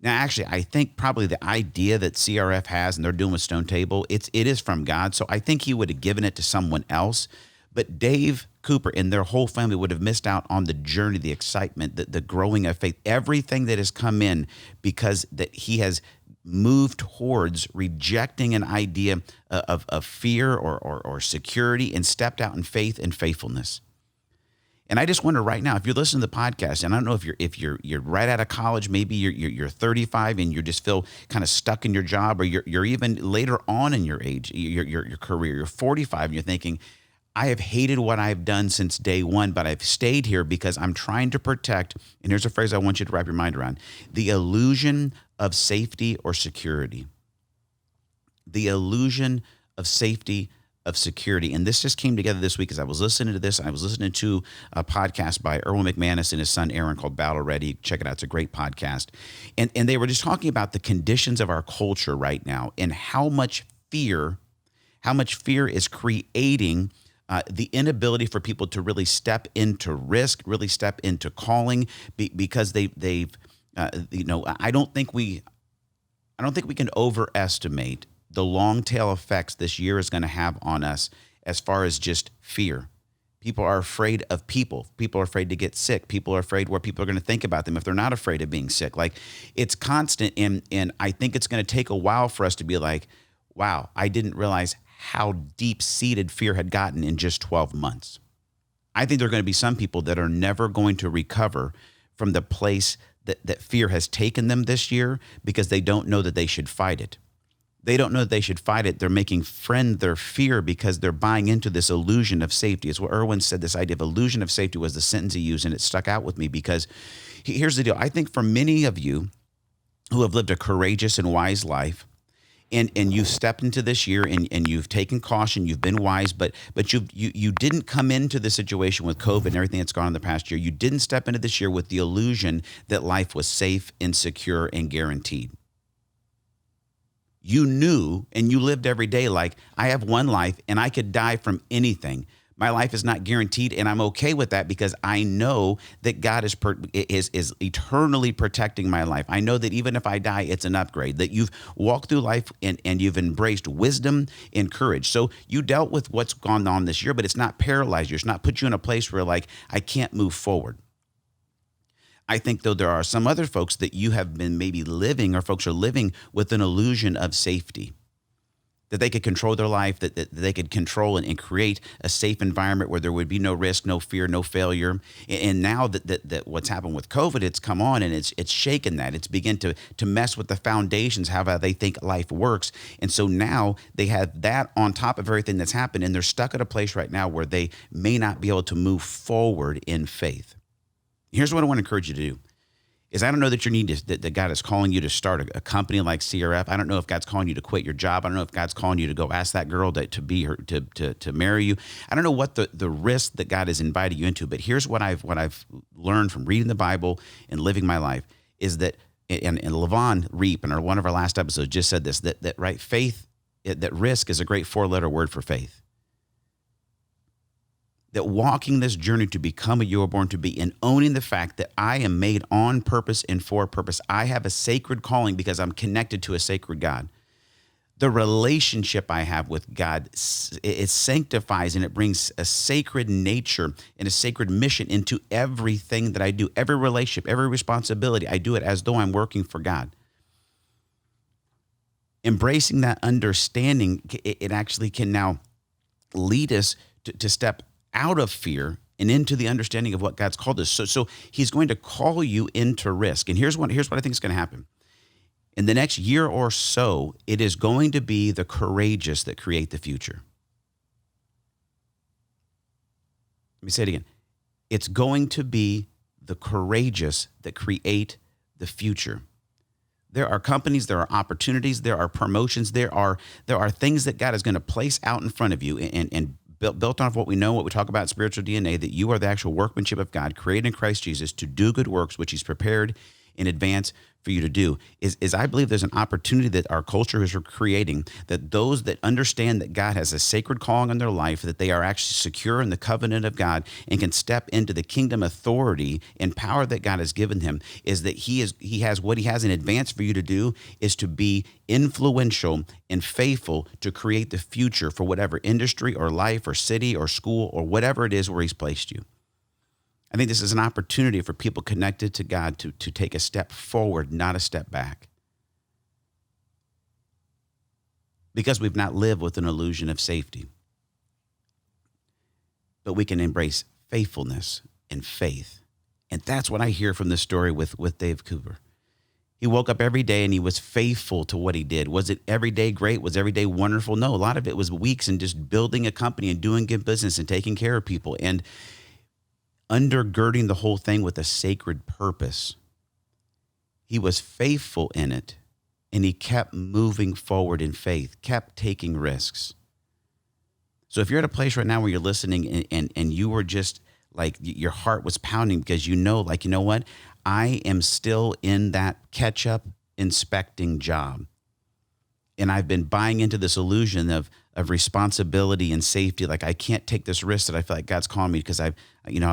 Now, actually, I think probably the idea that CRF has and they're doing with Stone Table, it is from God. So I think he would have given it to someone else. But Dave Cooper and their whole family would have missed out on the journey, the excitement, the growing of faith, everything that has come in because that he has moved towards rejecting an idea of fear or security and stepped out in faith and faithfulness. And I just wonder right now, if you're listening to the podcast, and I don't know if you're right out of college, maybe you're 35 and you just feel kind of stuck in your job, or you're even later on in your age, your career, you're 45 and you're thinking, I have hated what I've done since day one, but I've stayed here because I'm trying to protect, and here's a phrase I want you to wrap your mind around, the illusion of safety or security. The illusion of safety of security. And this just came together this week as I was listening to this. I was listening to a podcast by Erwin McManus and his son Aaron called Battle Ready. Check it out. It's a great podcast. And they were just talking about the conditions of our culture right now and how much fear is creating the inability for people to really step into risk, really step into calling, because they've I don't think we can overestimate the long tail effects this year is going to have on us as far as just fear. People are afraid of people. People are afraid to get sick. People are afraid what people are going to think about them if they're not afraid of being sick. Like, it's constant, and I think it's going to take a while for us to be like, wow, I didn't realize how deep-seated fear had gotten in just 12 months. I think there are going to be some people that are never going to recover from the place that fear has taken them this year because they don't know that they should fight it. They don't know that they should fight it. They're making friend their fear because they're buying into this illusion of safety. It's what Erwin said, this idea of illusion of safety was the sentence he used, and it stuck out with me because here's the deal. I think for many of you who have lived a courageous and wise life, and you've stepped into this year and you've taken caution, you've been wise, but you didn't come into the situation with COVID and everything that's gone on in the past year. You didn't step into this year with the illusion that life was safe and secure and guaranteed. You knew and you lived every day like, I have one life and I could die from anything. My life is not guaranteed, and I'm okay with that because I know that God is eternally protecting my life. I know that even if I die, it's an upgrade, that you've walked through life and you've embraced wisdom and courage. So you dealt with what's gone on this year, but it's not paralyzed you. It's not put you in a place where like, I can't move forward. I think, though, there are some other folks that you have been maybe living, or folks are living with an illusion of safety. that they could control their life, that they could control and create a safe environment where there would be no risk, no fear, no failure. And now that what's happened with COVID, it's come on and it's shaken that. It's begun to mess with the foundations, how they think life works. And so now they have that on top of everything that's happened, and they're stuck at a place right now where they may not be able to move forward in faith. Here's what I want to encourage you to do. I don't know that that God is calling you to start a company like CRF. I don't know if God's calling you to quit your job. I don't know if God's calling you to go ask that girl to marry you. I don't know what the risk that God has invited you into, but here's what I've learned from reading the Bible and living my life is that, and Levon Reap in one of our last episodes just said this, that right, faith, that risk is a great 4-letter word for faith. That walking this journey to become who you were born to be and owning the fact that I am made on purpose and for a purpose. I have a sacred calling because I'm connected to a sacred God. The relationship I have with God, it sanctifies and it brings a sacred nature and a sacred mission into everything that I do. Every relationship, every responsibility, I do it as though I'm working for God. Embracing that understanding, it actually can now lead us to step out of fear and into the understanding of what God's called us. So he's going to call you into risk. And here's what I think is going to happen. In the next year or so, it is going to be the courageous that create the future. Let me say it again. It's going to be the courageous that create the future. There are companies, there are opportunities, there are promotions, there are things that God is going to place out in front of you and built on what we know, what we talk about in spiritual DNA, that you are the actual workmanship of God, created in Christ Jesus to do good works, which he's prepared in advance for you to do, is I believe there's an opportunity that our culture is creating, that those that understand that God has a sacred calling on their life, that they are actually secure in the covenant of God and can step into the kingdom authority and power that God has given him, is that he has what he has in advance for you to do is to be influential and faithful to create the future for whatever industry or life or city or school or whatever it is where he's placed you. I think this is an opportunity for people connected to God to take a step forward, not a step back. Because we've not lived with an illusion of safety. But we can embrace faithfulness and faith. And that's what I hear from this story with Dave Cooper. He woke up every day and he was faithful to what he did. Was it every day great? Was every day wonderful? No, a lot of it was weeks and just building a company and doing good business and taking care of people and undergirding the whole thing with a sacred purpose. He was faithful in it, and he kept moving forward in faith, kept taking risks. So if you're at a place right now where you're listening and you were just like your heart was pounding because you know what? I am still in that catch-up inspecting job. And I've been buying into this illusion of responsibility and safety. Like I can't take this risk that I feel like God's calling me because I've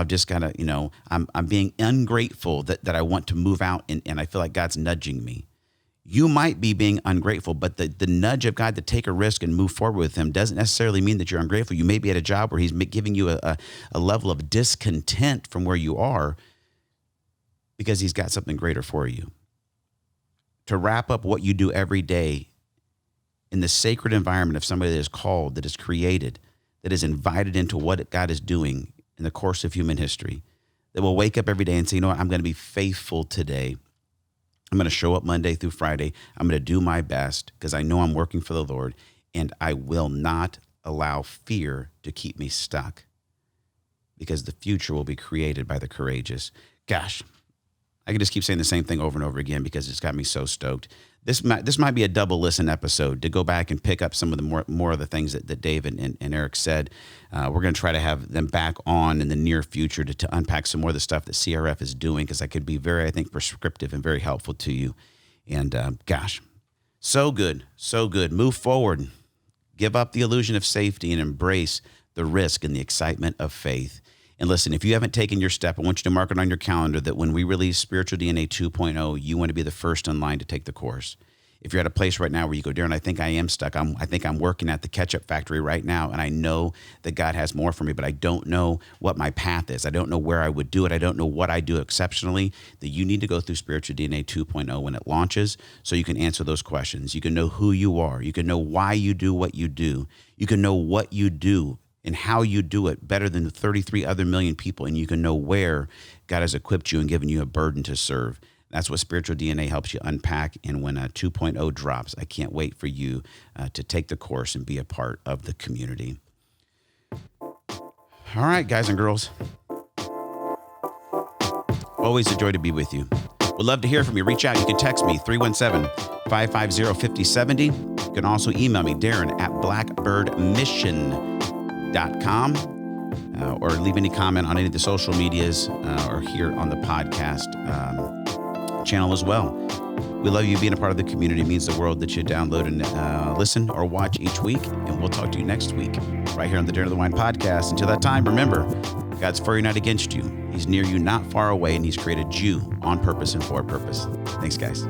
just got to, I'm being ungrateful that I want to move out and I feel like God's nudging me. You might be being ungrateful, but the nudge of God to take a risk and move forward with him doesn't necessarily mean that you're ungrateful. You may be at a job where he's giving you a level of discontent from where you are because he's got something greater for you. To wrap up what you do every day in the sacred environment of somebody that is called, that is created, that is invited into what God is doing in the course of human history, that will wake up every day and say, you know what, I'm going to be faithful today. I'm going to show up Monday through Friday. I'm going to do my best because I know I'm working for the Lord, and I will not allow fear to keep me stuck because the future will be created by the courageous. Gosh, I can just keep saying the same thing over and over again because it's got me so stoked. This might be a double listen episode to go back and pick up some of the more of the things that Dave and Erik said. We're going to try to have them back on in the near future to unpack some more of the stuff that CRF is doing because that could be very, I think, prescriptive and very helpful to you. And gosh, so good, so good. Move forward. Give up the illusion of safety and embrace the risk and the excitement of faith. And listen, if you haven't taken your step, I want you to mark it on your calendar that when we release Spiritual DNA 2.0, you want to be the first in line to take the course. If you're at a place right now where you go, Daron, I think I am stuck. I think I'm working at the ketchup factory right now, and I know that God has more for me, but I don't know what my path is. I don't know where I would do it. I don't know what I do exceptionally. That you need to go through Spiritual DNA 2.0 when it launches, so you can answer those questions. You can know who you are. You can know why you do what you do. You can know what you do and how you do it better than the 33 other million people, and you can know where God has equipped you and given you a burden to serve. That's what Spiritual DNA helps you unpack. And when 2.0 drops, I can't wait for you to take the course and be a part of the community. All right, guys and girls. Always a joy to be with you. We'd love to hear from you. Reach out. You can text me, 317-550-5070. You can also email me, Daron@blackbirdmission.com, or leave any comment on any of the social medias or here on the podcast channel as well. We love you being a part of the community. It means the world that you download and listen or watch each week. And we'll talk to you next week right here on the Daron Earlewine podcast. Until that time, remember, God's for you, not against you. He's near you, not far away, and he's created you on purpose and for a purpose. Thanks, guys.